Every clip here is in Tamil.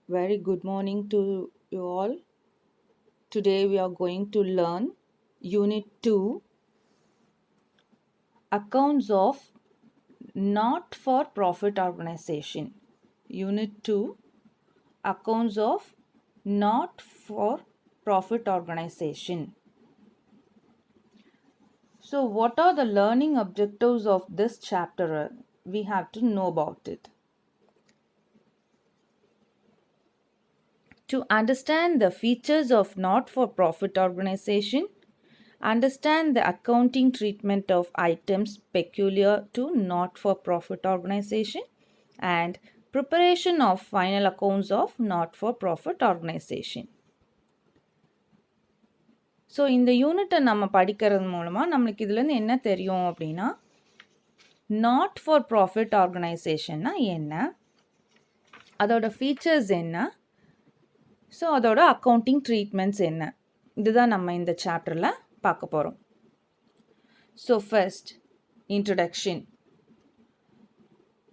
Very good morning to you all. Today we are going to learn Unit 2 Accounts of Not for Profit Organization. Unit 2 Accounts of Not for Profit Organization. So, what are the learning objectives of this chapter? We have to know about it. To understand the features of not for profit organization, understand the accounting treatment of items peculiar to not for profit organization, and preparation of final accounts of not for profit organization. So இந்த யூனிட்டை நம்ம படிக்கிறது மூலமாக நம்மளுக்கு இதுலேருந்து என்ன தெரியும் அப்படின்னா நாட் ஃபார் ப்ராஃபிட் ஆர்கனைசேஷன்னா என்ன, அதோட ஃபீச்சர்ஸ் என்ன, ஸோ அதோட அக்கௌண்டிங் ட்ரீட்மெண்ட்ஸ் என்ன, இதுதான் நம்ம இந்த சாப்டரில் பார்க்க போகிறோம். So first introduction.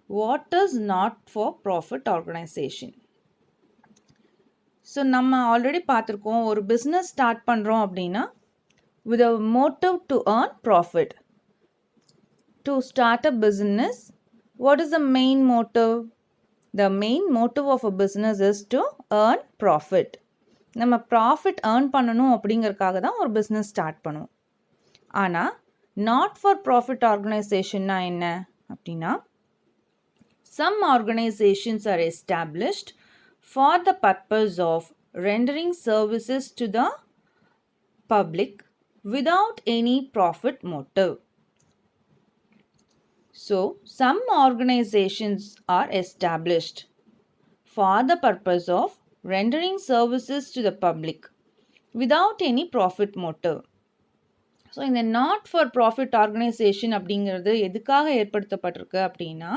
What is not for profit organization? So நம்ம ஆல்ரெடி பார்த்துருக்கோம், ஒரு பிஸ்னஸ் ஸ்டார்ட் பண்ணுறோம் அப்படின்னா with a motive to earn profit. To start a business, what is the main motive? The main motive of a business is to earn profit. நம்ம ப்ராஃபிட் ஏர்ன் பண்ணணும் அப்படிங்கிறதுக்காக தான் ஒரு பிஸ்னஸ் ஸ்டார்ட் பண்ணுவோம். ஆனால் நாட் ஃபார் ப்ராஃபிட் ஆர்கனைசேஷன்னா என்ன அப்படின்னா, some organizations are established for the purpose of rendering services to the public without any profit motive. So, some organizations are established for the purpose of rendering services to the public without any profit motive. So இந்த நாட் ஃபார் ப்ராஃபிட் ஆர்கனைசேஷன் அப்படிங்கிறது எதுக்காக ஏற்படுத்தப்பட்டிருக்கு அப்படின்னா,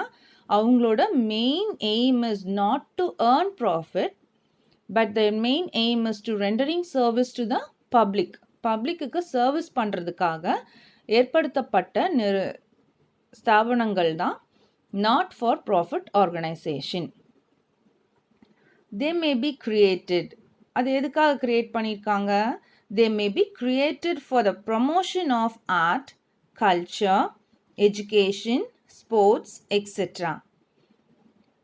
அவங்களோட main aim is not to earn profit, but the main aim is to rendering service to the public. பப்ளிக்கு சர்வீஸ் பண்ணுறதுக்காக ஏற்படுத்தப்பட்ட ஸ்தாபனங்கள் தான் not for profit organisation. They may be created, அது எதுக்காக கிரியேட் பண்ணியிருக்காங்க? They may be created for the promotion of art, culture, education, sports, etc.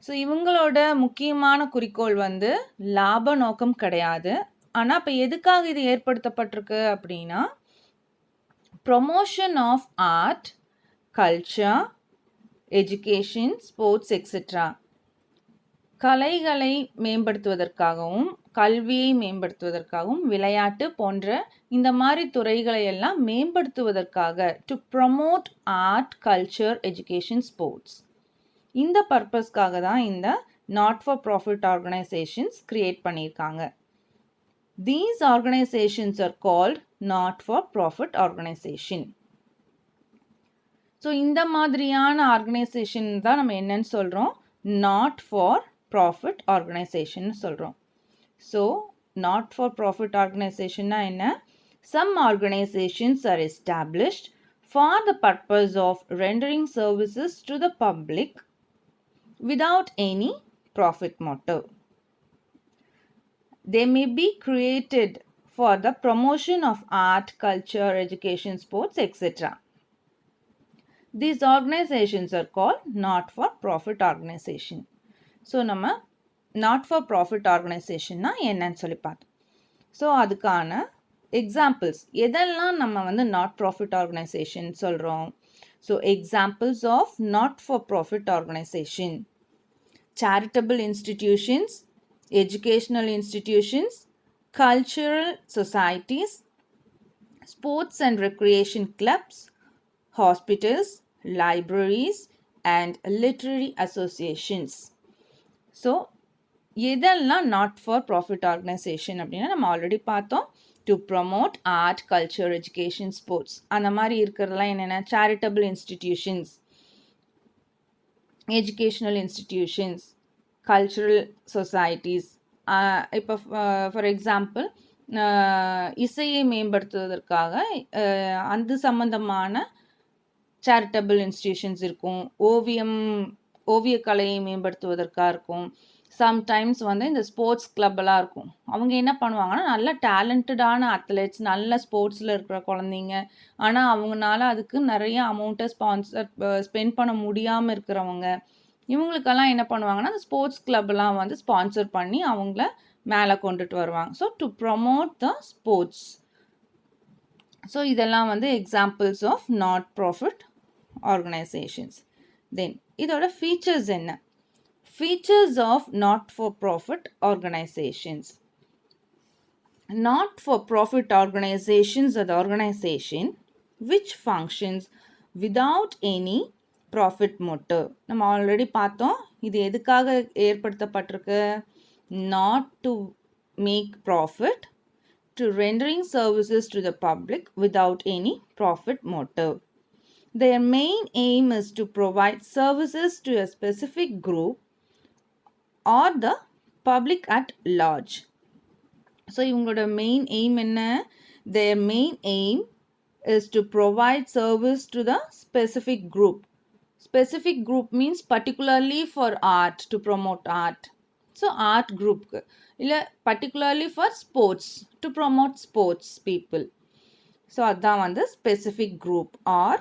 So இவங்களோட முக்கியமான குறிக்கோள் வந்து லாப நோக்கம் கிடையாது. ஆனால் இப்போ எதுக்காக இது ஏற்படுத்தப்பட்டிருக்கு அப்படின்னா, promotion of art, culture, education, sports etcetera, கலைகளை மேம்படுத்துவதற்காகவும் கல்வியை மேம்படுத்துவதற்காகவும் விளையாட்டு போன்ற இந்த மாதிரி துறைகளை எல்லாம் மேம்படுத்துவதற்காக, to promote art, culture, education, sports, இந்த பர்பஸ்க்காக தான் இந்த not for profit organisations create பண்ணியிருக்காங்க. These organisations are called not for profit organisation. So இந்த மாதிரியான ஆர்கனைசேஷன் தான் நம்ம என்னன்னு சொல்கிறோம், நாட் ஃபார் ப்ராஃபிட் ஆர்கனைசேஷன் சொல்கிறோம். ஸோ நாட் ஃபார் ப்ராஃபிட் ஆர்கனைசேஷன்னா என்ன? Some organisations are established for the purpose of rendering services to the public without any profit motive. They may be created for the promotion of art, culture, education, sports, etc. These organizations are called not for profit organization. So நம்ம நாட் ஃபார் ப்ராஃபிட் ஆர்கனைசேஷன்னா என்னன்னு சொல்லி பார்த்தோம். ஸோ அதுக்கான எக்ஸாம்பிள்ஸ் எதெல்லாம் நம்ம வந்து நாட் ப்ராஃபிட் ஆர்கனைசேஷன் சொல்கிறோம். So examples of not for profit organization: charitable institutions, educational institutions, cultural societies, sports and recreation clubs, hospitals, libraries, and literary associations. So எதெல்லாம் நாட் ஃபார் ப்ராஃபிட் ஆர்கனைசேஷன் அப்படின்னா நம்ம ஆல்ரெடி பார்த்தோம். To promote art, culture, education, sports, அந்த மாதிரி இருக்கிறதுலாம் என்னென்ன? Charitable institutions, educational institutions, cultural societies. இப்போ ஃபார் எக்ஸாம்பிள் இசையை மேம்படுத்துவதற்காக அந்த சம்பந்தமான சேரிட்டபிள் இன்ஸ்டிடியூஷன்ஸ் இருக்கும். ஓவியக்கலையை மேம்படுத்துவதற்காக இருக்கும். சம்டைம்ஸ் வந்து இந்த ஸ்போர்ட்ஸ் கிளப்லாம் இருக்கும். அவங்க என்ன பண்ணுவாங்கன்னா, நல்ல டேலண்டடான அத்லெட்ஸ், நல்ல ஸ்போர்ட்ஸில் இருக்கிற குழந்தைங்க. ஆனால் அவங்கனால அதுக்கு நிறைய அமௌண்ட்டை ஸ்பெண்ட் பண்ண முடியாமல் இருக்கிறவங்க, இவங்களுக்கெல்லாம் என்ன பண்ணுவாங்கன்னா, அந்த ஸ்போர்ட்ஸ் கிளப்லாம் வந்து ஸ்பான்சர் பண்ணி அவங்கள மேலே கொண்டுட்டு வருவாங்க. So to promote the sports. So இதெல்லாம் வந்து examples of not profit organisations. Then இதோட ஃபீச்சர்ஸ் என்ன? Features of not-for-profit organizations. Not-for-profit organizations are the organization which functions without any profit motive. நம்ம ஆல்ரெடி பார்த்தோம், இது எதுக்காக ஏற்படுத்தப்பட்டிருக்கு? Not to make profit, to rendering services to the public without any profit motive. Their main aim is to provide services to a specific group or the public at large. So இவங்களோட மெயின் எய்ம் என்ன? Their main aim is to provide service to the specific group. Specific group means particularly for art, to promote art. So art group இல்லை particularly for sports, to promote sports people. So அதான் வந்து specific group or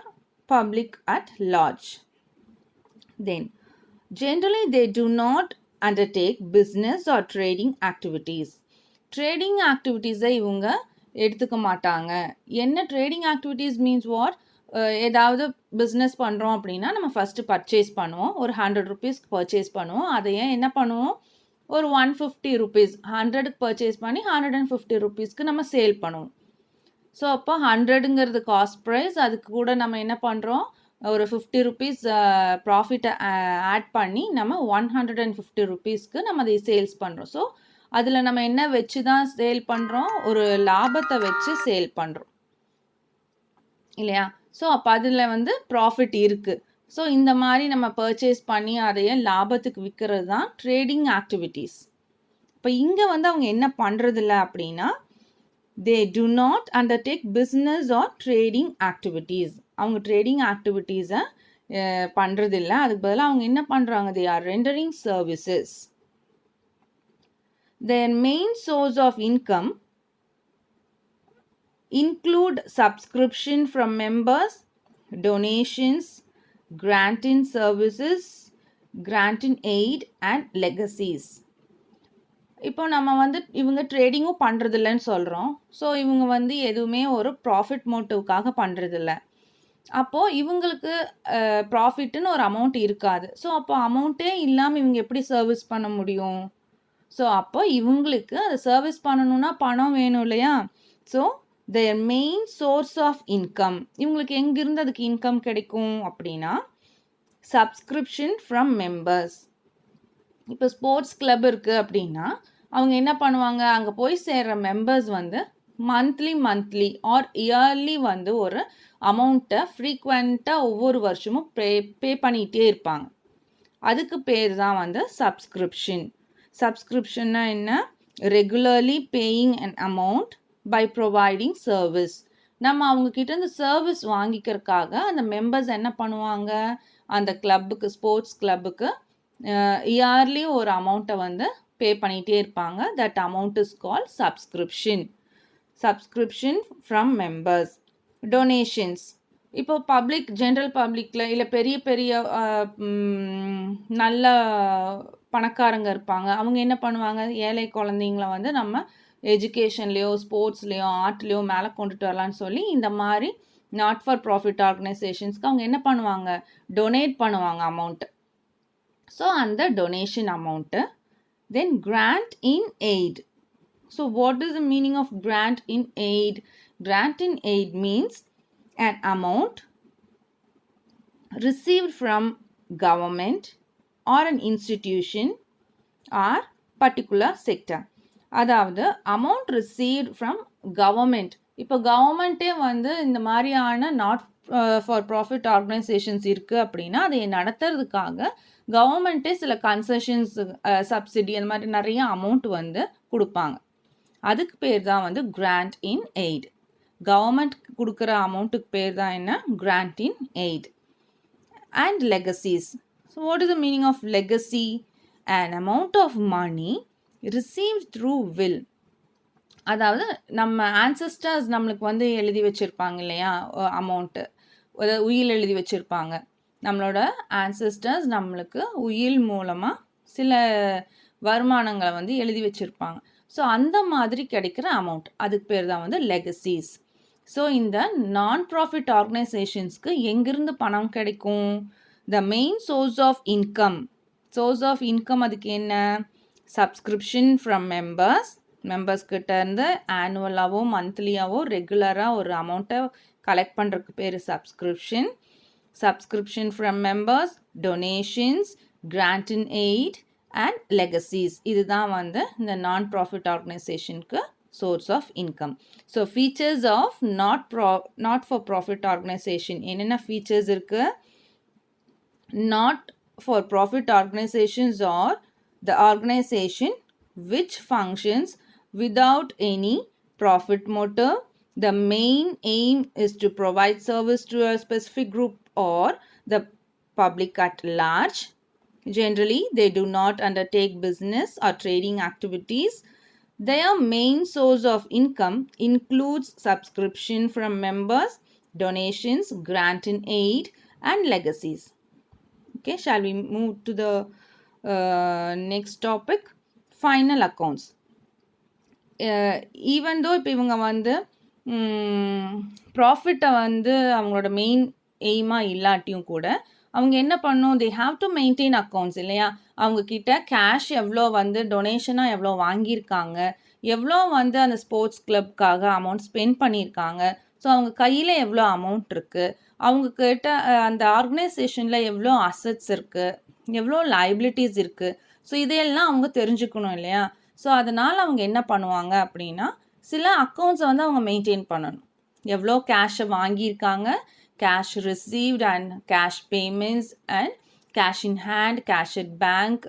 public at large. Then generally they do not undertake business or trading activities. Trading activities இவங்க எடுத்துக்க மாட்டாங்க. என்ன ட்ரேடிங் ஆக்டிவிட்டீஸ் மீன்ஸ் வாட்? ஏதாவது பிஸ்னஸ் பண்ணுறோம் அப்படின்னா நம்ம ஃபஸ்ட்டு பர்ச்சேஸ் பண்ணுவோம். ஒரு 100 ருபீஸ்க்கு பர்ச்சேஸ் பண்ணுவோம். அதையே என்ன பண்ணுவோம்? ஒரு 150 ருபீஸ் 100க்கு பர்ச்சேஸ் பண்ணி 150 ருபீஸ்க்கு நம்ம சேல் பண்ணுவோம். ஸோ அப்போ 100ங்கிறது காஸ்ட் ப்ரைஸ். அதுக்கு கூட நம்ம என்ன பண்ணுறோம்? ஒரு 50 ருபீஸ் ப்ராஃபிட்டை ஆட் பண்ணி நம்ம 150 ருபீஸ்க்கு நம்ம அதை சேல்ஸ் பண்ணுறோம். ஸோ அதில் நம்ம என்ன வச்சு தான் சேல் பண்ணுறோம்? ஒரு லாபத்தை வச்சு சேல் பண்ணுறோம் இல்லையா? ஸோ அப்போ அதில் வந்து ப்ராஃபிட் இருக்குது. ஸோ இந்த மாதிரி நம்ம பர்ச்சேஸ் பண்ணி அதையே லாபத்துக்கு விற்கிறது தான் ட்ரேடிங் ஆக்டிவிட்டீஸ். இப்போ இங்கே வந்து அவங்க என்ன பண்ணுறதில்ல அப்படின்னா, they do not undertake business or trading activities. அவங்க ட்ரேடிங் ஆக்டிவிட்டீஸை பண்ணுறதில்ல. அதுக்கு பதிலாக அவங்க என்ன பண்ணுறாங்க? they are rendering services. Their main source of income include subscription from members, donations, grant in services, grant in aid and legacies. இப்போ நம்ம வந்து இவங்க ட்ரேடிங்கும் பண்ணுறதில்லன்னு சொல்கிறோம். ஸோ இவங்க வந்து எதுவுமே ஒரு ப்ராஃபிட் மோட்டிவ்காக பண்ணுறதில்ல. அப்போது இவங்களுக்கு ப்ராஃபிட்டுன்னு ஒரு அமௌண்ட் இருக்காது. ஸோ அப்போ அமௌண்ட்டே இல்லாமல் இவங்க எப்படி சர்வீஸ் பண்ண முடியும்? ஸோ அப்போ இவங்களுக்கு அதை சர்வீஸ் பண்ணணுன்னா பணம் வேணும் இல்லையா? So their main source of income, இவங்களுக்கு எங்கிருந்து அதுக்கு இன்கம் கிடைக்கும் அப்படின்னா, சப்ஸ்கிரிப்ஷன் ஃப்ரம் மெம்பர்ஸ். இப்போ ஸ்போர்ட்ஸ் கிளப் இருக்குது அப்படின்னா அவங்க என்ன பண்ணுவாங்க? அங்கே போய் சேர்கிற மெம்பர்ஸ் வந்து மந்த்லி ஆர் இயர்லி வந்து ஒரு அமௌண்ட்டை ஃப்ரீக்வெண்ட்டாக ஒவ்வொரு வருஷமும் பே பண்ணிகிட்டே இருப்பாங்க. அதுக்கு பேர் தான் வந்து சப்ஸ்கிரிப்ஷன். சப்ஸ்கிரிப்ஷன்னா என்ன? Regularly paying an amount by providing service. நம்ம அவங்கக்கிட்ட இந்த சர்வீஸ் வாங்கிக்கிறதுக்காக அந்த மெம்பர்ஸ் என்ன பண்ணுவாங்க? அந்த கிளப்புக்கு, ஸ்போர்ட்ஸ் கிளப்புக்கு இயர்லி ஒரு அமௌண்ட்டை வந்து பே பண்ணிகிட்டே இருப்பாங்க. That amount is called subscription. Subscription from members. Donations, இப்போ பப்ளிக், ஜென்ரல் பப்ளிக்கில் இல்லை பெரிய பெரிய நல்ல பணக்காரங்க இருப்பாங்க. அவங்க என்ன பண்ணுவாங்க? ஏழை குழந்தைங்கள வந்து நம்ம எஜுகேஷன்லேயோ ஸ்போர்ட்ஸ்லேயோ ஆர்ட்லேயோ மேலே கொண்டுட்டு வரலான்னு சொல்லி இந்த மாதிரி நாட் ஃபார் ப்ராஃபிட் ஆர்கனைசேஷன்ஸ்க்கு அவங்க என்ன பண்ணுவாங்க? டொனேட் பண்ணுவாங்க அமௌண்ட்டு. ஸோ அந்த donation amount. Then grant in aid. So what is the meaning of grant in aid? Grant in aid means an amount received from government or an institution or particular sector. அதாவது amount received from government. இப்போ கவர்மெண்ட்டே வந்து இந்த மாதிரியான நாட் ஃபார் ப்ராஃபிட் ஆர்கனைசேஷன்ஸ் இருக்குது அப்படின்னா அதை நடத்துறதுக்காக கவர்மெண்ட்டே சில கன்செஷன்ஸ், சப்சிடி அந்த மாதிரி நிறைய அமௌண்ட் வந்து கொடுப்பாங்க. அதுக்கு பேர் தான் வந்து கிராண்ட் இன் எய்ட். கவர்மெண்ட் கொடுக்குற அமௌண்ட்டுக்கு பேர் தான் என்ன? Grant in aid. And legacies. So what is the meaning of legacy? an amount of money received through will. அதாவது நம்ம ஆன்சஸ்டர்ஸ் நம்மளுக்கு வந்து எழுதி வச்சுருப்பாங்க இல்லையா அமௌண்ட்டு, அதாவது உயில் எழுதி வச்சுருப்பாங்க. நம்மளோட ஆன்சஸ்டர்ஸ் நம்மளுக்கு உயில் மூலமாக சில வருமானங்களை வந்து எழுதி வச்சுருப்பாங்க. ஸோ அந்த மாதிரி கிடைக்கிற அமௌண்ட், அதுக்கு பேர் தான் வந்து லெகசிஸ். ஸோ இந்த நான் ப்ராஃபிட் ஆர்கனைசேஷன்ஸ்க்கு எங்கிருந்து பணம் கிடைக்கும்? The main source of income. Source of income அதுக்கு என்ன? சப்ஸ்கிரிப்ஷன் ஃப்ரம் மெம்பர்ஸ் கிட்ட இருந்து ஆனுவலாகவோ மந்த்லியாவோ ரெகுலராக ஒரு அமௌண்ட்டை கலெக்ட் பண்ணுறதுக்கு பேர் subscription from members, donations, grant in aid and legacies. இதுதான் வந்து இந்த நான் ப்ராஃபிட் ஆர்கனைசேஷனுக்கு source of income. So features of not for profit organization. என்னென்ன features இருக்கு? Not for profit organizations are the organization which functions without any profit motive. The main aim is to provide service to a specific group or the public at large. Generally, they do not undertake business or trading activities. Their main source of income includes subscription from members, donations, grant in aid, and legacies. Okay, shall we move to the next topic? Final accounts. Even though இப்போ இவங்க வந்து ப்ராஃபிட்டை வந்து அவங்களோட மெயின் எய்மாக இல்லாட்டியும் கூட அவங்க என்ன பண்ணும்? They have to maintain accounts இல்லையா? அவங்கக்கிட்ட கேஷ் எவ்வளோ வந்து டொனேஷனாக எவ்வளோ வாங்கியிருக்காங்க, எவ்வளோ வந்து அந்த ஸ்போர்ட்ஸ் கிளப்காக அமௌண்ட் ஸ்பெண்ட் பண்ணியிருக்காங்க, ஸோ அவங்க கையில் எவ்வளோ அமௌண்ட் இருக்குது, அவங்கக்கிட்ட அந்த ஆர்கனைசேஷனில் எவ்வளோ அசட்ஸ் இருக்குது, எவ்வளோ லைபிலிட்டிஸ் இருக்குது, ஸோ இதையெல்லாம் அவங்க தெரிஞ்சுக்கணும் இல்லையா? ஸோ அதனால் அவங்க என்ன பண்ணுவாங்க அப்படின்னா, சில அக்கௌண்ட்ஸை வந்து அவங்க மெயின்டைன் பண்ணணும். எவ்வளோ கேஷை வாங்கியிருக்காங்க, cash received and cash payments and cash in hand, cash at bank,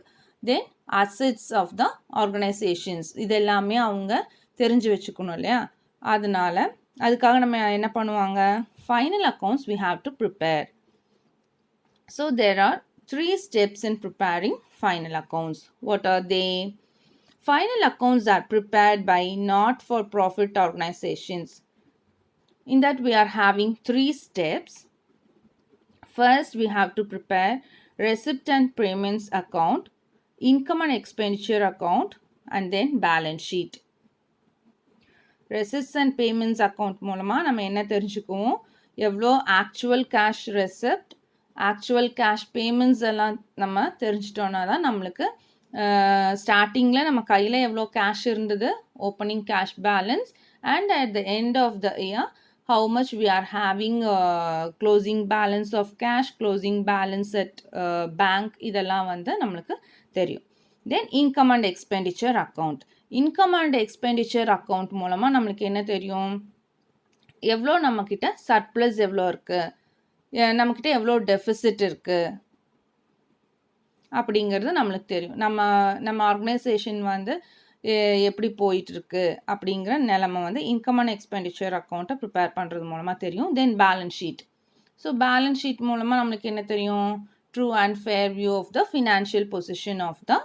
then assets of the organizations. இது எல்லாமே அவங்க தெரிஞ்சு வச்சுக்கணும் இல்லையா? அதனால அதுக்காக நம்ம என்ன பண்ணுவாங்க? Final accounts we have to prepare. So there are 3 steps in preparing final accounts. What are they? Final accounts are prepared by not-for-profit organizations. In that we are having 3 steps. First, we have to prepare receipt and payments account, income and expenditure account, and then balance sheet. Receipts and payments account மூலமா நம்ம என்ன தெரிஞ்சுக்குவோம்? எவ்வளோ actual cash receipt, actual cash payments எல்லாம் நம்ம தெரிஞ்சிட்டோன்னா தான் நம்மளுக்கு ஸ்டார்டிங்கில் நம்ம கையில் எவ்வளோ கேஷ் இருந்தது, opening cash balance, and at the end of the year how much we are having closing balance of cash, closing balance at bank, இதெல்லாம் வந்து நம்மளுக்கு தெரியும். Then income and expenditure account. Income and expenditure account மூலமாக நம்மளுக்கு என்ன தெரியும்? எவ்வளோ நம்மக்கிட்ட சர்ப்ளஸ் எவ்வளோ இருக்குது, நம்மக்கிட்ட எவ்வளோ டெஃபிசிட் இருக்குது அப்படிங்கிறது நம்மளுக்கு தெரியும். நம்ம ஆர்கனைசேஷன் வந்து எப்படி போயிட்டுருக்கு அப்படிங்கிற நிலமை வந்து இன்கம் அண்ட் எக்ஸ்பெண்டிச்சர் அக்கௌண்ட்டை ப்ரிப்பேர் பண்ணுறது மூலமாக தெரியும். Then balance sheet. So balance sheet மூலமாக நம்மளுக்கு என்ன தெரியும்? True and fair view of the financial position of the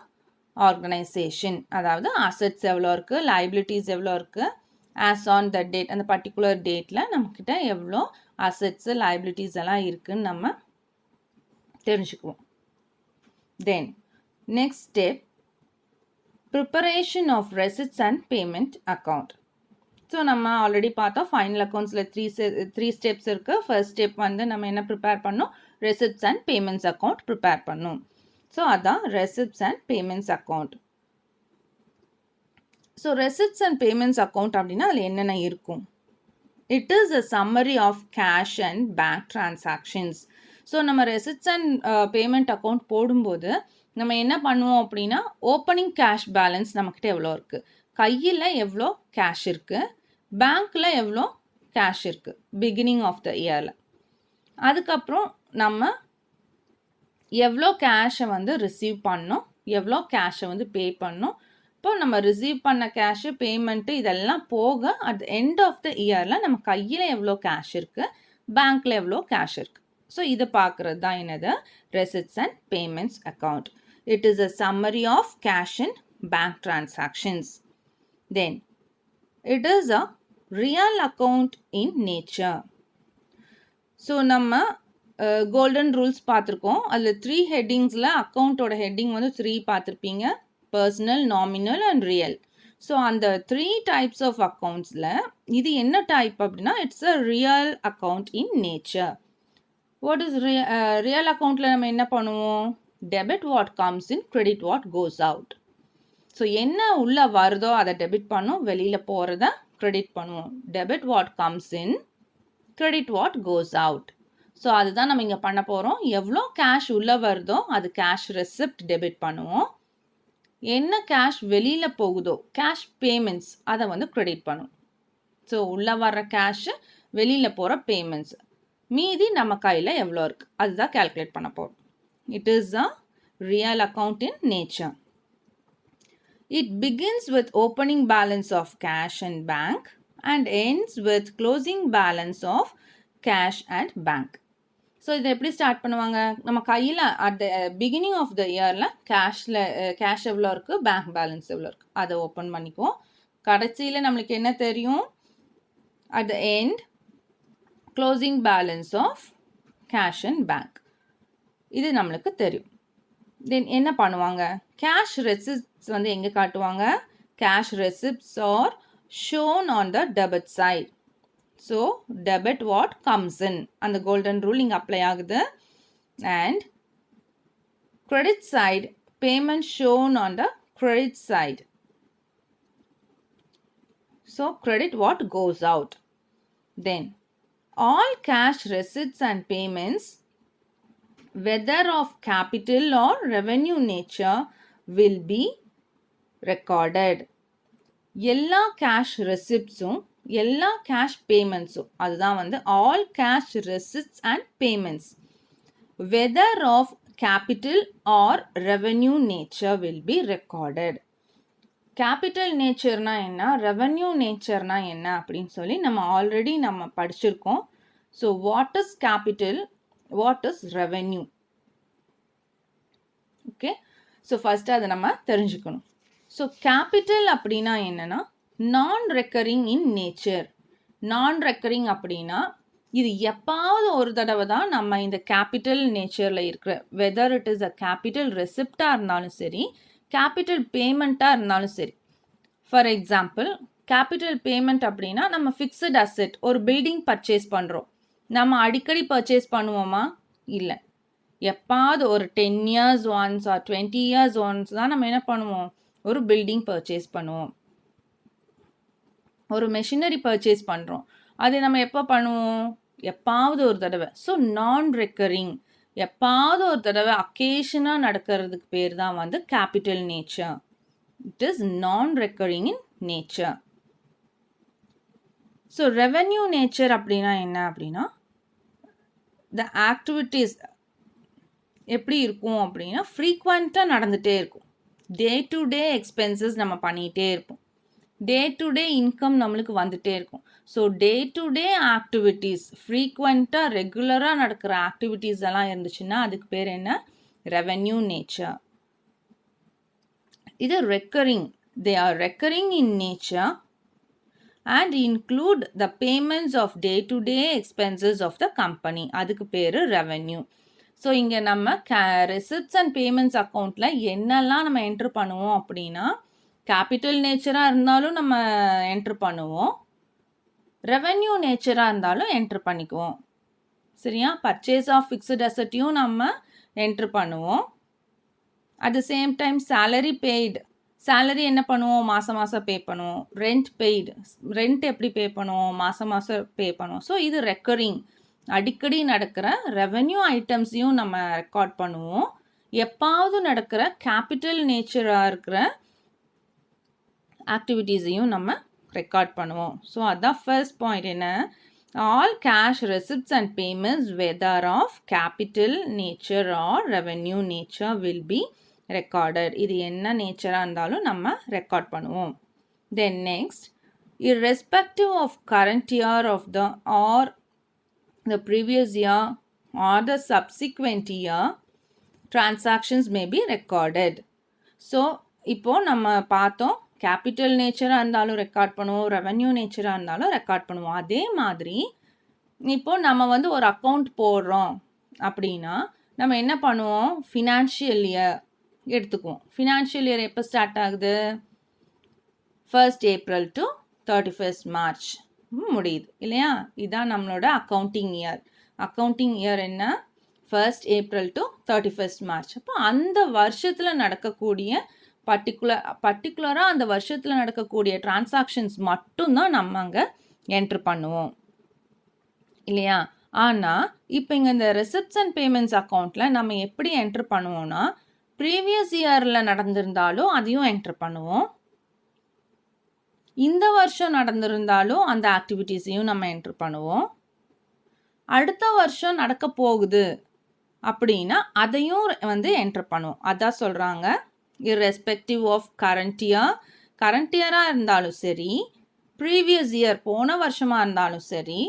organisation. அதாவது அசட்ஸ் எவ்வளோ இருக்குது, லைபிலிட்டிஸ் எவ்வளோ இருக்குது, ஆஸ் ஆன் த டேட், அந்த பர்டிகுலர் டேட்டில் நம்மக்கிட்ட எவ்வளோ அசட்ஸு லைபிலிட்டிஸ் எல்லாம் இருக்குதுன்னு நம்ம தெரிஞ்சுக்குவோம். Then next step, preparation of receipts and payment account. So நம்ம ஆல்ரெடி பார்த்தோம் ஃபைனல் அக்கௌண்ட்ஸில் த்ரீ ஸ்டெப்ஸ் இருக்குது. ஃபர்ஸ்ட் ஸ்டெப் வந்து நம்ம என்ன ப்ரிப்பேர் பண்ணோம்? Receipts and payments account prepare பண்ணோம். ஸோ அதான் receipts and payments account. So receipts and payments account அப்படின்னா அதில் என்னென்ன இருக்கும்? It is a summary of cash and bank transactions. So நம்ம ரெசிப்ட்ஸ் அண்ட் பேமெண்ட் அக்கௌண்ட் போடும்போது நம்ம என்ன பண்ணுவோம் அப்படின்னா, ஓப்பனிங் கேஷ் பேலன்ஸ் நம்மக்கிட்ட எவ்வளோ இருக்குது, கையில் எவ்வளோ கேஷ் இருக்குது, பேங்க்கில் எவ்வளோ கேஷ் இருக்குது பிகினிங் ஆஃப் த இயரில், அதுக்கப்புறம் நம்ம எவ்வளோ கேஷை வந்து ரிசீவ் பண்ணோம், எவ்வளோ கேஷை வந்து பே பண்ணோம். இப்போ நம்ம ரிசீவ் பண்ண கேஷு, பேமெண்ட்டு இதெல்லாம் போக அட் எண்ட் ஆஃப் த இயரில் நம்ம கையில் எவ்வளோ கேஷ் இருக்குது, பேங்க்கில் எவ்வளோ கேஷ் இருக்குது. ஸோ இதை பார்க்குறது தான் என்னது? Receipts and payments account. It is a summary of cash and bank transactions. Then, it is a real account in nature. So நம்ம கோல்டன் ரூல்ஸ் பார்த்துருக்கோம். அதில் 3 ஹெட்டிங்ஸில் அக்கௌண்ட்டோட ஹெட்டிங் வந்து 3 பார்த்துருப்பீங்க. Personal, nominal and real. So அந்த 3 டைப்ஸ் ஆஃப் அக்கௌண்ட்ஸில் இது என்ன டைப் அப்படின்னா it's a real account in nature. What is real அக்கௌண்ட்டில் நம்ம என்ன பண்ணுவோம்? Debit what comes in, credit what goes out. So என்ன உள்ளே வருதோ அதை டெபிட் பண்ணும், வெளியில் போகிறத கிரெடிட் பண்ணுவோம். Debit what comes in, credit what goes out. So அதுதான் நம்ம இங்கே பண்ண போகிறோம். எவ்வளோ கேஷ் உள்ளே வருதோ அது கேஷ் ரெசிப்ட் டெபிட் பண்ணுவோம். என்ன கேஷ் வெளியில் போகுதோ கேஷ் பேமெண்ட்ஸ் அதை வந்து கிரெடிட் பண்ணும். ஸோ உள்ளே வர்ற கேஷு, வெளியில் போகிற பேமெண்ட்ஸ், மீதி நம்ம கையில் எவ்வளோ இருக்குது அதுதான் கேல்குலேட் பண்ண போகிறோம். It is a real account in nature. It begins with opening balance of cash and bank and ends with closing balance of cash and bank. So இதை எப்படி ஸ்டார்ட் பண்ணுவாங்க? நம்ம கையில் at the beginning of the இயரில் கேஷ் எவ்வளோ இருக்குது, பேங்க் பேலன்ஸ் எவ்வளோ இருக்குது அதை ஓப்பன் பண்ணிக்குவோம். கடைசியில் நம்மளுக்கு என்ன தெரியும்? At the end closing balance of cash and bank, இது நம்மளுக்கு தெரியும். தென் என்ன பண்ணுவாங்க? கேஷ் ரெசிப்ட்ஸ் வந்து எங்கே காட்டுவாங்க? Cash receipts are shown on the debit side. So debit what comes in, அந்த கோல்டன் ரூல் இங்கே அப்ளை ஆகுது. And credit side, payment shown on the credit side. So credit what goes out. Then all cash receipts and payments whether of capital or revenue nature will be recorded. எல்லா கேஷ் ரெசிப்ட்ஸும் எல்லா கேஷ் பேமெண்ட்ஸும் அதுதான் வந்து all cash receipts and payments whether of capital or revenue nature will be recorded. Capital நேச்சர்னா என்ன, ரெவென்யூ நேச்சர்னா என்ன அப்படின்னு சொல்லி நம்ம ஆல்ரெடி நம்ம படிச்சிருக்கோம். So what is capital, what is revenue? Okay, so first அதை நம்ம தெரிஞ்சுக்கணும். ஸோ கேபிட்டல் அப்படின்னா என்னன்னா நான் ரெக்கரிங் இன் நேச்சர். நான் ரெக்கரிங் அப்படின்னா இது எப்பாவது ஒரு தடவை தான் நம்ம இந்த கேபிட்டல் நேச்சரில் இருக்கிற, whether it is a capital ரெசிப்டாக இருந்தாலும் சரி, கேபிட்டல் பேமெண்ட்டாக இருந்தாலும் சரி. ஃபார் எக்ஸாம்பிள், கேபிட்டல் பேமெண்ட் அப்படின்னா நம்ம ஃபிக்ஸட் அசெட், ஒரு பில்டிங் பர்ச்சேஸ் பண்ணுறோம். நம்ம அடிக்கடி பர்ச்சேஸ் பண்ணுவோமா? இல்லை. எப்பாவது ஒரு 10 years once or 20 years once தான் நம்ம என்ன பண்ணுவோம்? ஒரு பில்டிங் பர்ச்சேஸ் பண்ணுவோம், ஒரு மெஷினரி பர்ச்சேஸ் பண்ணுறோம். அது நம்ம எப்போ பண்ணுவோம்? எப்பாவது ஒரு தடவை. ஸோ நான் ரெக்கரிங், எப்பாவது ஒரு தடவை அக்கேஷனாக நடக்கிறதுக்கு பேர் தான் வந்து கேபிட்டல் நேச்சர். இட் இஸ் நான் recurring in nature. So revenue nature அப்படின்னா என்ன அப்படின்னா த ஆக்டிவிட்டீஸ் எப்படி இருக்கும் அப்படின்னா ஃப்ரீக்வெண்ட்டாக நடந்துகிட்டே இருக்கும். டே டு டே எக்ஸ்பென்சஸ் நம்ம பண்ணிகிட்டே இருப்போம், டே டு டே இன்கம் நம்மளுக்கு வந்துகிட்டே இருக்கும். So day to day activities, ஃப்ரீக்வெண்ட்டாக ரெகுலராக நடக்கிற ஆக்டிவிட்டீஸ் எல்லாம் இருந்துச்சுன்னா அதுக்கு பேர் என்ன? Revenue nature. இது recurring, they are recurring in nature and include the payments of day-to-day expenses of the company. அதுக்கு பேர் ரெவென்யூ. ஸோ இங்கே நம்ம ரெசிப்ட்ஸ் அண்ட் பேமெண்ட்ஸ் அக்கௌண்ட்டில் என்னெல்லாம் நம்ம என்ட்ரு பண்ணுவோம் அப்படின்னா கேபிட்டல் நேச்சராக இருந்தாலும் நம்ம என்ட்ரு பண்ணுவோம், ரெவென்யூ நேச்சராக இருந்தாலும் என்ட்ரு பண்ணிக்குவோம். சரியா? பர்ச்சேஸ் ஆஃப் ஃபிக்ஸட் அசட்டையும் நம்ம என்ட்ரு பண்ணுவோம். At the same time salary paid, salary என்ன பண்ணுவோம்? மாதம் மாதம் பே பண்ணுவோம். ரெண்ட் பெய்டு, ரெண்ட் எப்படி பே பண்ணுவோம்? மாதம் மாதம் பே பண்ணுவோம். ஸோ இது ரெக்கரிங், அடிக்கடி நடக்கிற ரெவென்யூ ஐட்டம்ஸையும் நம்ம ரெக்கார்ட் பண்ணுவோம். எப்பாவது நடக்கிற கேபிட்டல் நேச்சராக இருக்கிற ஆக்டிவிட்டீஸையும் நம்ம ரெக்கார்ட் பண்ணுவோம். ஸோ அதான் ஃபர்ஸ்ட் பாயிண்ட். என்ன? All cash receipts and payments whether of capital nature or revenue nature will be recorded. இது என்ன நேச்சராக இருந்தாலும் நம்ம ரெக்கார்ட் பண்ணுவோம். Then next, irrespective of current year of the or the previous year or the subsequent year, transactions may be recorded. So இப்போது நம்ம பார்த்தோம் கேபிட்டல் நேச்சராக இருந்தாலும் ரெக்கார்ட் பண்ணுவோம், ரெவென்யூ நேச்சராக இருந்தாலும் ரெக்கார்ட் பண்ணுவோம். அதே மாதிரி இப்போது நம்ம வந்து ஒரு அக்கௌண்ட் போடுறோம் அப்படின்னா நம்ம என்ன பண்ணுவோம், ஃபினான்ஷியல் இயர் எடுத்துக்குவோம். ஃபினான்ஷியல் இயர் எப்போ ஸ்டார்ட் ஆகுது, 1st April to 31st March முடியுது இல்லையா? இதுதான் நம்மளோட அக்கௌண்டிங் இயர். அக்கௌண்டிங் இயர் என்ன, 1st April to 31st March. அப்போ அந்த வருஷத்தில் நடக்கக்கூடிய பர்டிகுலராக அந்த வருஷத்தில் நடக்கக்கூடிய டிரான்சாக்ஷன்ஸ் மட்டும்தான் நம்ம அங்கே என்ட்ரு பண்ணுவோம் இல்லையா? ஆனால் இப்போ இங்கே இந்த ரெசிப்ட்ஸ் அண்ட் பேமெண்ட்ஸ் அக்கௌண்ட்டில் நம்ம எப்படி என்ட்ரு பண்ணுவோம்னா, ப்ரீவியஸ் இயரில் நடந்திருந்தாலும் அதையும் என்ட்ரு பண்ணுவோம், இந்த வருஷம் நடந்திருந்தாலும் அந்த ஆக்டிவிட்டீஸையும் நம்ம என்ட்ரு பண்ணுவோம், அடுத்த வருஷம் நடக்க போகுது அப்படின்னா அதையும் வந்து என்ட்ரு பண்ணுவோம். அதான் சொல்கிறாங்க, irrespective ஆஃப் கரண்ட் இயராக இருந்தாலும் சரி, ப்ரீவியஸ் இயர் போன வருஷமாக இருந்தாலும் சரி,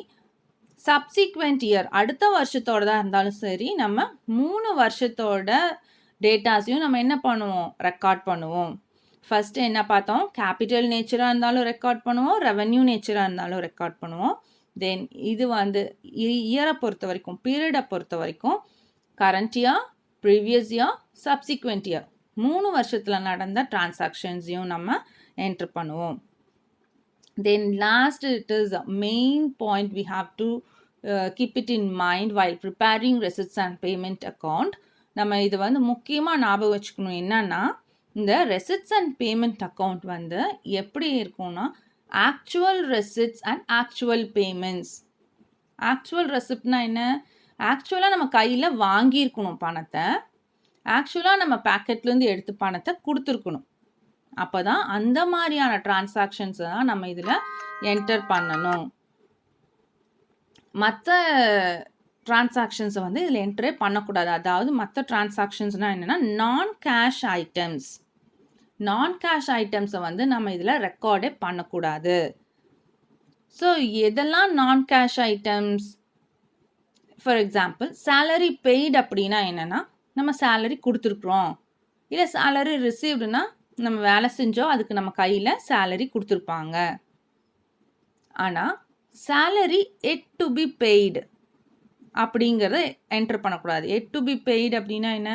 சப்சிக்வெண்ட் இயர் அடுத்த வருஷத்தோட தான் இருந்தாலும் சரி, நம்ம 3 வருஷத்தோட டேட்டாஸையும் நம்ம என்ன பண்ணுவோம், ரெக்கார்ட் பண்ணுவோம். ஃபஸ்ட்டு என்ன பார்த்தோம், கேபிட்டல் நேச்சராக இருந்தாலும் ரெக்கார்ட் பண்ணுவோம், ரெவென்யூ நேச்சராக இருந்தாலும் ரெக்கார்ட் பண்ணுவோம். தென் இது வந்து இயரை பொறுத்த வரைக்கும், பீரியடை பொறுத்த வரைக்கும் current year, previous year, subsequent year 3 வருஷத்தில் நடந்த டிரான்சாக்ஷன்ஸையும் நம்ம என்ட்ரு பண்ணுவோம். Then last, it is a main point we have to keep it in mind while preparing receipts and payment account. நம்ம இது வந்து முக்கியமாக ஞாபகம் வச்சுக்கணும். என்னன்னா, இந்த ரெசிப்ட்ஸ் அண்ட் பேமெண்ட் அக்கௌண்ட் வந்து எப்படி இருக்கும்னா, actual receipts and actual payments. Actual ரெசிப்ட்னா என்ன, ஆக்சுவலாக நம்ம கையில் வாங்கியிருக்கணும் பணத்தை, ஆக்சுவலாக நம்ம பேக்கெட்லேருந்து எடுத்து பணத்தை கொடுத்துருக்கணும். அப்போ தான் அந்த மாதிரியான டிரான்சாக்ஷன்ஸை தான் நம்ம இதில் என்டர் பண்ணணும். மற்ற டிரான்சாக்ஷன்ஸை வந்து இதில் என்டரே பண்ணக்கூடாது. அதாவது மற்ற டிரான்சாக்ஷன்ஸ்னால் என்னென்னா, நான் கேஷ் ஐட்டம்ஸை வந்து நம்ம இதில் ரெக்கார்டே பண்ணக்கூடாது. ஸோ எதெல்லாம் நான் cash items, for example salary paid அப்படின்னா என்னென்னா, நம்ம சேலரி கொடுத்துருக்குறோம், இல்லை சேலரி ரிசீவ்டுனா நம்ம வேலை செஞ்சோம், அதுக்கு நம்ம கையில் சேலரி கொடுத்துருப்பாங்க. ஆனால் salary yet to be paid அப்படிங்கிறத என்டர் பண்ணக்கூடாது. எட் டு பி பெய்டு அப்படின்னா என்ன,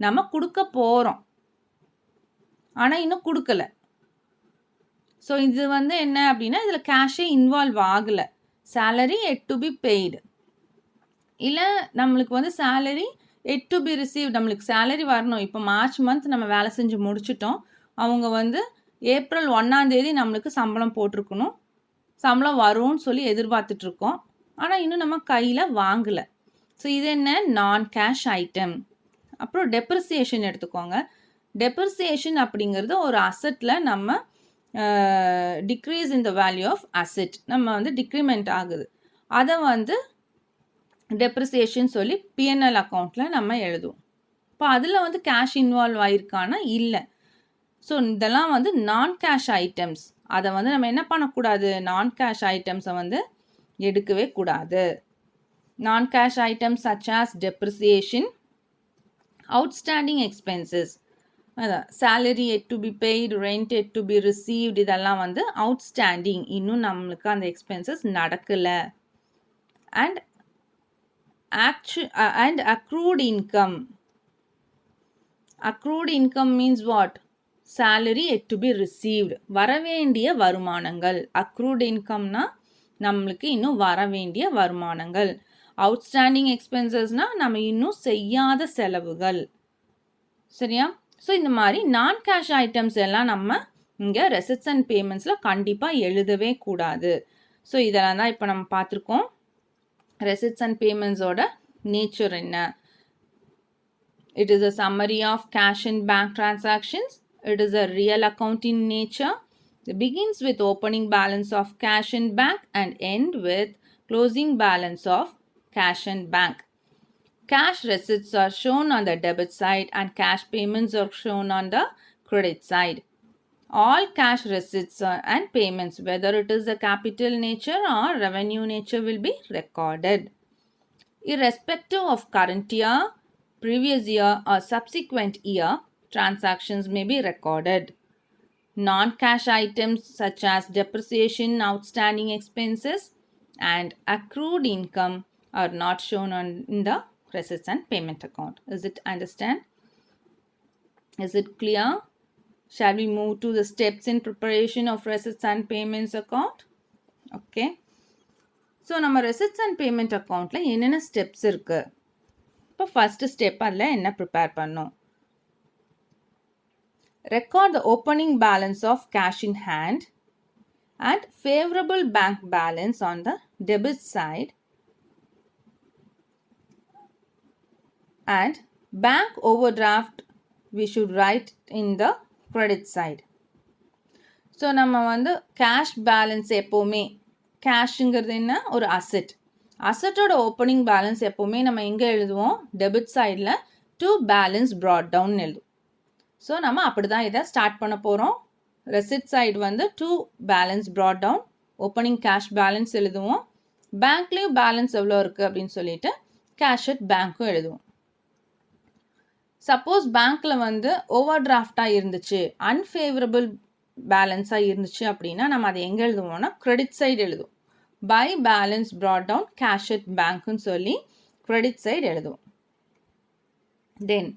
நம்ம கொடுக்க போகிறோம் ஆனால் இன்னும் கொடுக்கல. ஸோ இது வந்து என்ன அப்படின்னா, இதில் கேஷே இன்வால்வ் ஆகலை. Salary yet to be paid, இல்லை நம்மளுக்கு வந்து salary yet to be receive, நம்மளுக்கு சேலரி வரணும். இப்போ மார்ச் மந்த் நம்ம வேலை செஞ்சு முடிச்சிட்டோம், அவங்க வந்து ஏப்ரல் 1 நம்மளுக்கு சம்பளம் போட்டிருக்கணும், சம்பளம் வரும்னு சொல்லி எதிர்பார்த்துட்ருக்கோம், ஆனால் இன்னும் நம்ம கையில் வாங்கலை. ஸோ இது என்ன, நான் கேஷ் ஐட்டம். அப்புறம் டெப்ரிசியேஷன் எடுத்துக்கோங்க. டெப்ரிசியேஷன் அப்படிங்கிறது ஒரு அசட்டில் நம்ம decrease in the value of asset, நம்ம வந்து டிக்ரிமெண்ட் ஆகுது, அதை வந்து டெப்ரிசியேஷன் சொல்லி பிஎன்எல் அக்கௌண்ட்டில் நம்ம எழுதுவோம். இப்போ அதில் வந்து கேஷ் இன்வால்வ் ஆகிருக்கானா இல்லை. ஸோ இதெல்லாம் வந்து நான் கேஷ் ஐட்டம்ஸ். அதை வந்து நம்ம என்ன பண்ணக்கூடாது, நான் கேஷ் ஐட்டம்ஸை வந்து எடுக்கவே கூடாது. Non cash items such as depreciation, outstanding expenses, அதான் salary yet to be paid, rent yet to be received, இதெல்லாம் வந்து அவுட்ஸ்டாண்டிங், இன்னும் நம்மளுக்கு அந்த எக்ஸ்பென்சஸ் நடக்கலை. And accrued income. Accrued income means what? Salary yet to be received, வரவேண்டிய வருமானங்கள். accrued incomeனா நம்மளுக்கு இன்னும் வரவேண்டிய வருமானங்கள். outstanding expensesனா நம்ம இன்னும் செய்யாத செலவுகள். சரியா? ஸோ இந்த மாதிரி நான் கேஷ் ஐட்டம்ஸ் எல்லாம் நம்ம இங்கே ரெசிப்ட்ஸ் அண்ட் பேமெண்ட்ஸில் கண்டிப்பாக எழுதவே கூடாது. ஸோ இதெல்லாம் தான் இப்போ நம்ம பார்த்துருக்கோம். ரெசிப்ட்ஸ் அண்ட் பேமெண்ட்ஸோட நேச்சர் என்ன? It is a summary of cash and bank transactions. It is a real account in nature. It begins with opening balance of cash in bank and end with closing balance of cash and bank. Cash receipts are shown on the debit side and cash payments are shown on the credit side. All cash receipts and payments, whether it is a capital nature or revenue nature, will be recorded. Irrespective of current year, previous year or subsequent year, transactions may be recorded. Non-cash items such as depreciation, outstanding expenses, and accrued income are not shown in the receipts and payment account. Is it understand? Is it clear? Shall we move to the steps in preparation of receipts and payments account? Okay. So, நம்ம receipts and payment accountல என்னென்ன steps இருக்கு? இப்போ first step அதில் என்ன prepare பண்ணோம்? Record the opening balance of cash in hand and favorable bank balance on the debit side and bank overdraft we should write in the credit side. So நம்ம வந்து கேஷ் பேலன்ஸ் எப்போவுமே கேஷுங்கிறது என்ன ஒரு அசட்டோட ஓப்பனிங் பேலன்ஸ் எப்போவுமே நம்ம எங்கே எழுதுவோம் டெபிட் சைடில் டு பேலன்ஸ் ப்ராட் டவுன் எழுதுவோம். ஸோ நம்ம அப்படி தான் இதை ஸ்டார்ட் பண்ண போகிறோம். ரெசிட் சைடு வந்து to balance brought down, opening cash balance எழுதுவோம். பேங்க்லேயும் பேலன்ஸ் எவ்வளோ இருக்குது அப்படின்னு சொல்லிட்டு கேஷ் அட் பேங்க்கும் எழுதுவோம். சப்போஸ் பேங்க்கில் வந்து ஓவர் டிராஃப்டாக இருந்துச்சு, அன்ஃபேவரபிள் பேலன்ஸாக இருந்துச்சு அப்படின்னா நம்ம அதை எங்கே எழுதுவோம்னா கிரெடிட் சைடு எழுதுவோம். By balance brought down cash at பேங்க்னு சொல்லி கிரெடிட் சைடு எழுதுவோம். தென்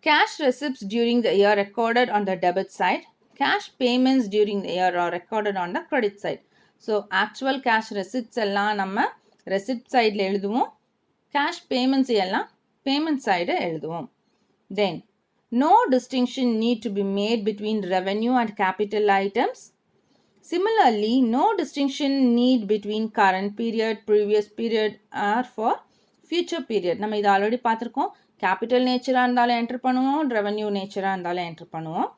cash receipts during the year recorded on the debit side, cash payments during the year are recorded on the credit side. So actual cash receipts எல்லாம் நம்ம receipt sideல எழுதுவோம், cash payments எல்லாம் payment side எழுதுவோம். Then no distinction need to be made between revenue and capital items. Similarly, no distinction need between current period, previous period or for future period. நம்ம இது ஆல்ரெடி பார்த்துருக்கோம். கேபிட்டல் நேச்சராக இருந்தாலும் என்ட்ரு பண்ணுவோம், ரெவன்யூ நேச்சராக இருந்தாலும் என்ட்ரு பண்ணுவோம்.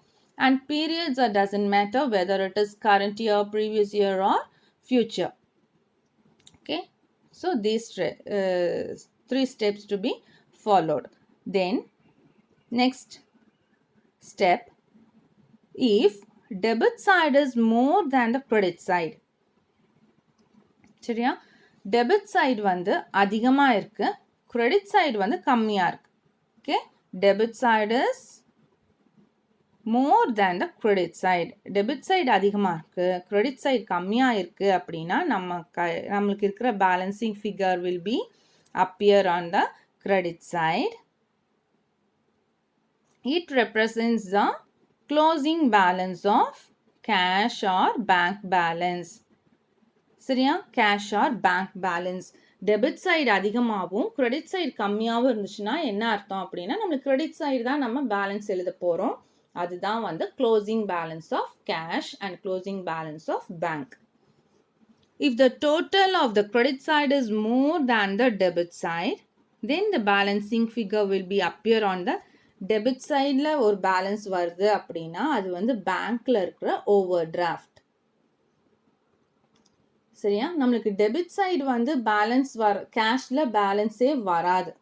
And periods are doesn't matter whether it is current year, previous year or future. Okay, so these 3 steps to be followed. Then next step, if debit side is more than the credit side. சரியா, டெபிட் சைடு வந்து அதிகமாக இருக்குது, credit side வந்து கம்மியாக இருக்குது. Okay, debit side is more than the credit side. Debit side அதிகமாக இருக்குது, credit side கம்மியாக இருக்குது அப்படின்னா நம்மளுக்கு இருக்கிற balancing figure will be appear on the credit side. It represents the closing balance of cash or bank balance. சரியா, cash R bank balance. Debit side அதிகமாகவும் கிரெடிட் சைடு கம்மியாகவும் இருந்துச்சுன்னா என்ன அர்த்தம் அப்படின்னா நம்மளுக்கு கிரெடிட் சைடு தான் நம்ம பேலன்ஸ் எழுத போகிறோம். அதுதான் வந்து closing balance of cash and closing balance of bank. If the total of the credit side is more than the debit side, then the balancing figure will be appear on the debit சைடில் ஒரு பேலன்ஸ் வருது அப்படின்னா அது வந்து பேங்க்கில் இருக்கிற ஓவர் டிராஃப்ட். சரியா, நம்மளுக்கு டெபிட் சைடு வந்து பேலன்ஸ் கேஷில் பேலன்ஸே வராது.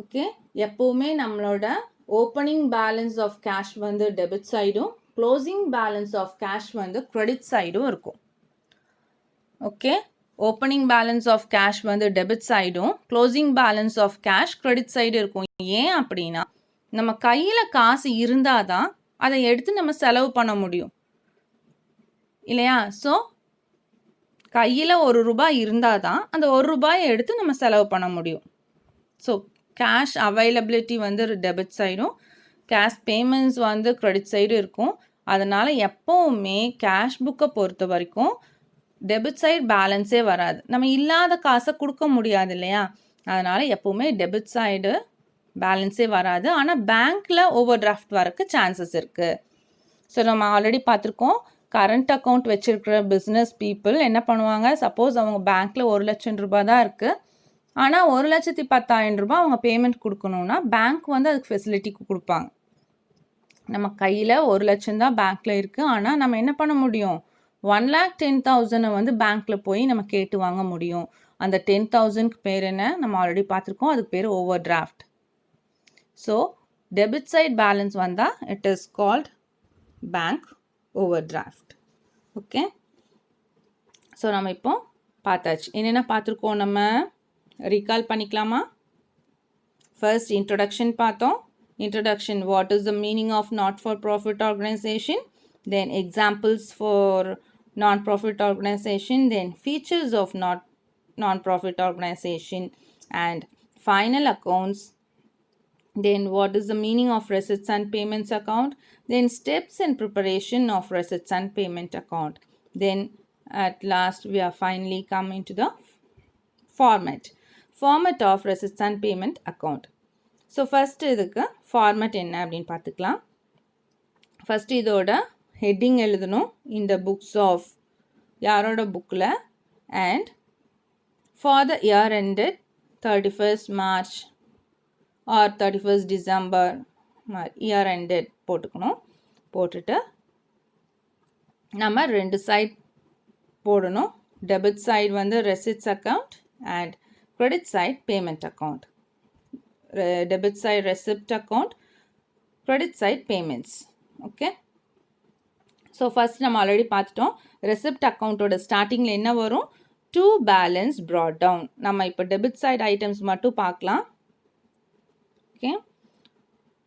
ஓகே, எப்போவுமே நம்மளோட ஓப்பனிங் பேலன்ஸ் ஆஃப் கேஷ் வந்து டெபிட் சைடும், க்ளோசிங் பேலன்ஸ் ஆஃப் கேஷ் வந்து கிரெடிட் சைடும் இருக்கும். Okay, opening balance of cash வந்து டெபிட் சைடும், closing balance of cash credit side இருக்கும். ஏன் அப்படின்னா நம்ம கையில் காசு இருந்தால் தான் அதை எடுத்து நம்ம செலவு பண்ண முடியும் இல்லையா. ஸோ கையில் ₹1 இருந்தால் தான் அந்த ₹1 எடுத்து நம்ம செலவு பண்ண முடியும். ஸோ கேஷ் அவைலபிலிட்டி வந்து டெபிட் சைடும், கேஷ் பேமெண்ட்ஸ் வந்து கிரெடிட் சைடும் இருக்கும். அதனால் எப்போவுமே கேஷ் புக்கை பொறுத்த வரைக்கும் டெபிட் சைடு பேலன்ஸே வராது. நம்ம இல்லாத காசை கொடுக்க முடியாது இல்லையா, அதனால் எப்போவுமே டெபிட் சைடு பேலன்ஸே வராது. ஆனால் பேங்க்கில் ஓவர் டிராஃப்ட் வரக்கு சான்சஸ் இருக்குது. ஸோ நம்ம ஆல்ரெடி பார்த்துருக்கோம், கரண்ட் அக்கௌண்ட் வச்சுருக்கிற பிஸ்னஸ் பீப்புள் என்ன பண்ணுவாங்க, சப்போஸ் அவங்க பேங்க்கில் ₹1,00,000 தான் இருக்குது, ஆனால் ₹1,10,000 அவங்க பேமெண்ட் கொடுக்கணுன்னா பேங்க் வந்து அதுக்கு ஃபெசிலிட்டி கொடுப்பாங்க. நம்ம கையில் ₹1,00,000 தான் பேங்க்கில் இருக்குது, ஆனால் நம்ம என்ன பண்ண முடியும், 1,10,000 வந்து பேங்க்கில் போய் நம்ம கேட்டு வாங்க முடியும். அந்த 10,000க்கு பேர் என்ன, நம்ம ஆல்ரெடி பார்த்துருக்கோம், அதுக்கு பேர் overdraft. So debit side balance வந்தால் it is called bank overdraft. Okay, so நம்ம இப்போ பார்த்தாச்சு. என்னென்ன பார்த்துருக்கோம், நம்ம ரீகால் பண்ணிக்கலாமா? First introduction பார்த்தோம். Introduction, what is the meaning of not-for-profit organization? Then examples for non-profit organization, then features of non-profit organization, and final accounts. Then what is the meaning of receipts and payments account? Then steps in preparation of receipts and payment account. Then at last we are finally coming to the format of receipts and payment account. So first இதுக்கு ஃபார்மேட் என்ன அப்படின்னு பார்த்துக்கலாம். ஃபஸ்ட்டு இதோட ஹெட்டிங் எழுதணும். இந்த புக்ஸ் ஆஃப் யாரோட புக்கில் and for the year ended 31st March or 31st December year ended போட்டுக்கணும். போட்டுட்டு நம்ம 2 சைட் போடணும். டெபிட் சைடு வந்து receipts account and credit side payment account. Debit side receipt account, credit side payments. Okay, so first நம்ம ஆல்ரெடி பார்த்துட்டோம். receipt account ஓட ஸ்டார்டிங்கில் என்ன வரும்? to balance brought down. நம்ம இப்போ debit side items மட்டும் பார்க்கலாம். ஓகே,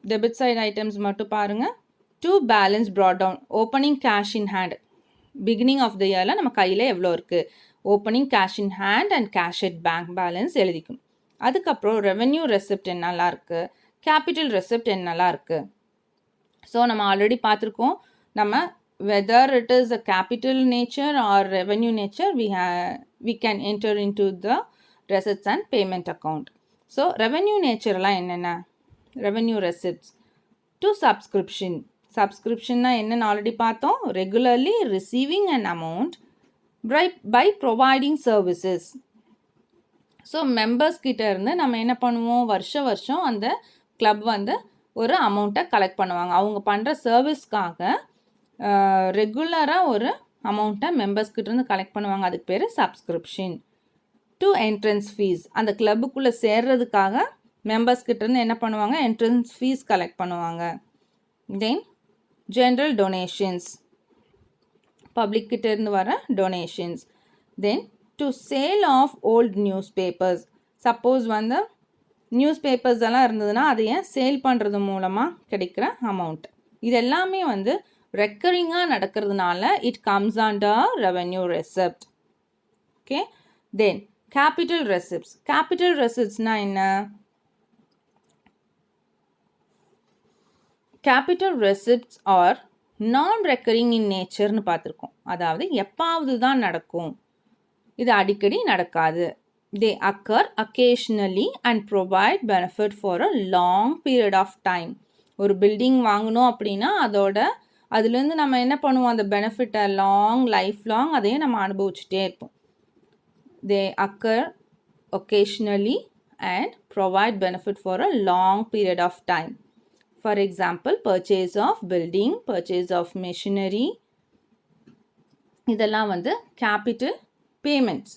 debit side items மட்டும் பாருங்க. to balance brought down, opening cash in hand. beginning of the yearல நம்ம கையில் எவ்வளோ இருக்குது, opening cash in hand and cash at bank balance எழுதிக்கணும். அதுக்கப்புறம் ரெவென்யூ ரெசிப்ட் என்னெல்லாம் இருக்குது, கேபிட்டல் ரெசிப்ட் என்னெல்லாம் இருக்குது. ஸோ நம்ம ஆல்ரெடி பார்த்துருக்கோம். நம்ம whether it is a capital nature or revenue nature we can enter into the receipts and payment account. So revenue நேச்சர்லாம் என்னென்ன? ரெவென்யூ ரெசிப்ட்ஸ் டு சப்ஸ்கிரிப்ஷன்னா என்னென்னு ஆல்ரெடி பார்த்தோம். Regularly receiving an amount by providing services. So members கிட்ட இருந்து நம்ம என்ன பண்ணுவோம், வருஷம் அந்த கிளப் வந்து ஒரு அமௌண்ட்டை கலெக்ட் பண்ணுவாங்க. அவங்க பண்ணுற சர்வீஸ்க்காக ரெகுலராக ஒரு அமௌண்ட்டை மெம்பர்ஸ் கிட்டேருந்து கலெக்ட் பண்ணுவாங்க. அதுக்கு பேர் சப்ஸ்கிரிப்ஷன். டு என்ட்ரன்ஸ் ஃபீஸ், அந்த கிளப்புக்குள்ளே சேர்றதுக்காக மெம்பர்ஸ் கிட்டேருந்து என்ன பண்ணுவாங்க, என்ட்ரன்ஸ் ஃபீஸ் கலெக்ட் பண்ணுவாங்க. தென் ஜென்ரல் டொனேஷன்ஸ், பப்ளிக் கிட்டேருந்து வர donations. Then to sale of old newspapers, suppose வந்து நியூஸ் பேப்பர்ஸ் எல்லாம் இருந்ததுன்னா அதையே சேல் பண்ணுறது மூலமாக கிடைக்கிற அமௌண்ட். இது எல்லாமே வந்து ரெக்கரிங்காக நடக்கிறதுனால it comes under revenue receipt. Okay, then capital receipts. Capital ரெசிப்ட்ஸ்னால் என்ன? Capital receipts are non recurring in நேச்சர்னு பார்த்துருக்கோம். அதாவது எப்பாவது தான் நடக்கும், இது அடிக்கடி நடக்காது. they occur occasionally and provide benefit for a long period of time. ஒரு பில்டிங் வாங்கணும் அப்படின்னா அதுலேருந்து நம்ம என்ன பண்ணுவோம், அந்த பெனிஃபிட்டை லைஃப் லாங் அதையே நம்ம அனுபவிச்சுட்டே இருப்போம். they occur occasionally and provide benefit for a long period of time. For example, purchase of building, purchase of machinery. இதெல்லாம் வந்து கேபிட்டல் பேமெண்ட்ஸ்.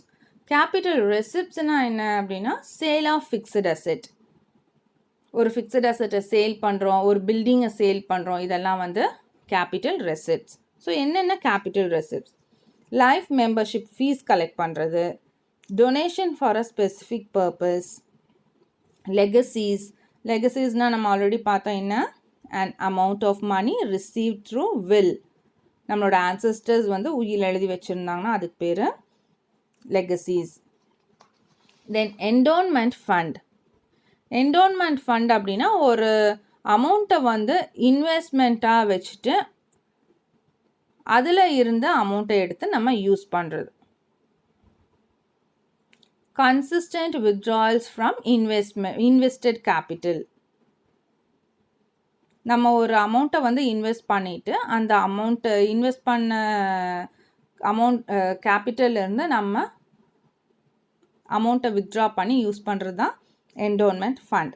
கேபிட்டல் ரெசிப்ட்ஸ்னா என்ன அப்படின்னா சேல் ஆஃப் ஃபிக்ஸட் அசெட். ஒரு ஃபிக்ஸட் அசெட்டை சேல் பண்ணுறோம், ஒரு பில்டிங்கை சேல் பண்ணுறோம், இதெல்லாம் வந்து கேபிட்டல் ரெசிப்ட்ஸ். ஸோ என்னென்ன capital receipts? Life membership fees collect பண்ணுறது, donation for a specific purpose, லெகசிஸ்னால் நம்ம ஆல்ரெடி பார்த்தோம் என்ன, and amount of money receive through will. நம்மளோட ஆன்சஸ்டர்ஸ் வந்து உயில் எழுதி வச்சுருந்தாங்கன்னா அதுக்கு பேர் legacies. Then endowment fund. endowment fund அப்படின்னா ஒரு அமௌண்ட்டை வந்து இன்வெஸ்ட்மெண்ட்டாக வச்சுட்டு அதில் இருந்த அமௌண்ட்டை எடுத்து நம்ம யூஸ் பண்ணுறது. consistent withdrawals from invested capital. நம்ம ஒரு அமௌண்ட்டை வந்து இன்வெஸ்ட் பண்ணிவிட்டு அந்த இன்வெஸ்ட் பண்ண கேபிட்டல்லேருந்து நம்ம அமௌண்ட்டை வித்ட்ரா பண்ணி யூஸ் பண்ணுறது தான் endowment fund.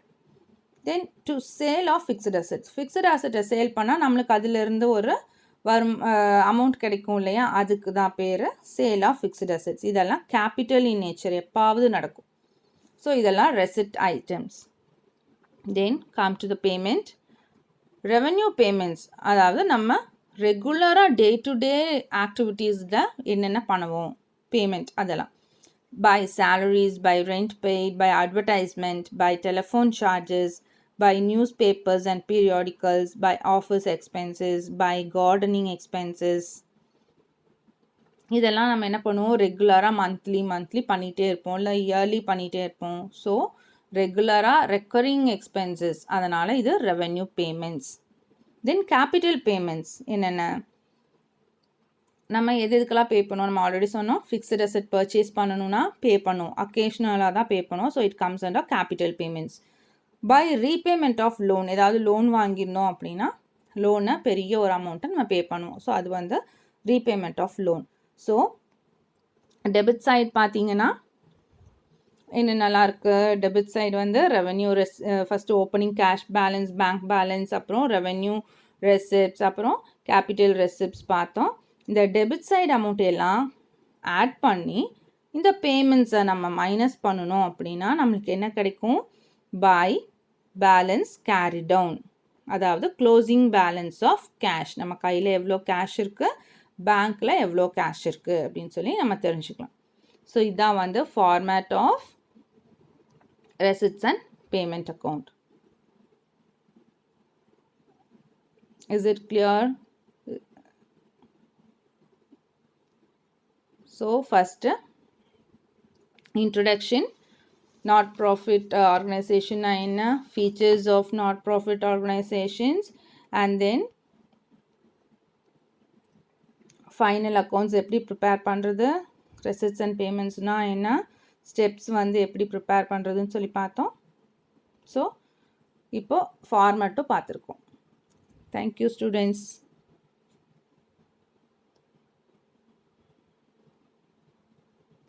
Then to sale of fixed assets. Fixed அசெட்டை சேல் பண்ணால் நம்மளுக்கு அதிலிருந்து ஒரு அமௌண்ட் கிடைக்கும் இல்லையா, அதுக்கு தான் பேர் சேல் ஆஃப் ஃபிக்ஸட் அசெட்ஸ். இதெல்லாம் கேபிட்டல் இன் நேச்சர், எப்பாவது நடக்கும். ஸோ இதெல்லாம் receipt items. Then come to the payment. Revenue payments, அதாவது நம்ம ரெகுலராக டே டு டே ஆக்டிவிட்டீஸில் என்னென்ன பண்ணுவோம் பேமெண்ட், அதெல்லாம். by salaries, by rent paid, by advertisement, by telephone charges, by newspapers and periodicals, by office expenses, by gardening expenses. இதெல்லாம் நம்ம என்ன பண்ணுவோம், ரெகுலராக மந்த்லி பண்ணிகிட்டே இருப்போம், இல்லை இயர்லி பண்ணிகிட்டே இருப்போம். ஸோ ரெகுலராக ரெக்கரிங் எக்ஸ்பென்சஸ், அதனால் இது ரெவென்யூ பேமெண்ட்ஸ். தென் கேபிட்டல் பேமெண்ட்ஸ் என்னென்ன, நம்ம எதுக்கெல்லாம் பே பண்ணுவோம், நம்ம ஆல்ரெடி சொன்னோம், ஃபிக்ஸ்டு அசெட் பர்ச்சேஸ் பண்ணணும்னா பே பண்ணுவோம், அக்கேஷ்னலாக தான் பே பண்ணுவோம். So it comes under capital payments. By repayment of loan, ஏதாவது லோன் வாங்கியிருந்தோம் அப்படின்னா லோனை பெரிய ஒரு அமௌண்ட்டை நம்ம பே பண்ணுவோம். ஸோ அது வந்து repayment of loan. So debit side பார்த்தீங்கன்னா என்னென்னலாம் இருக்குது, டெபிட் சைடு வந்து revenue first opening cash balance, bank balance, அப்புறம் ரெவென்யூ ரெசிப்ட்ஸ், அப்புறம் கேபிட்டல் ரெசிப்ட்ஸ் பார்த்தோம். இந்த டெபிட் சைடு அமௌண்ட் எல்லாம் ஆட் பண்ணி இந்த பேமெண்ட்ஸை நம்ம மைனஸ் பண்ணணும் அப்படின்னா நம்மளுக்கு என்ன கிடைக்கும், பை பேலன்ஸ் கேரி டவுன், அதாவது க்ளோசிங் பேலன்ஸ் ஆஃப் கேஷ், நம்ம கையில் எவ்வளோ கேஷ் இருக்குது, பேங்க்கில் எவ்வளோ கேஷ் இருக்குது அப்படின்னு சொல்லி நம்ம தெரிஞ்சுக்கலாம். ஸோ இதான் வந்து format of receipts and payment account. Is it clear? So first introduction, not profit organization and features of not profit organizations, and then final accounts எப்படி ப்ரிப்பேர் பண்ணுறது, receipts and payments-னா என்ன, ஸ்டெப்ஸ் வந்து எப்படி ப்ரிப்பேர் பண்ணுறதுன்னு சொல்லி பார்த்தோம். ஸோ இப்போது ஃபார்மேட்டும் பார்த்துருக்கோம். Thank you students.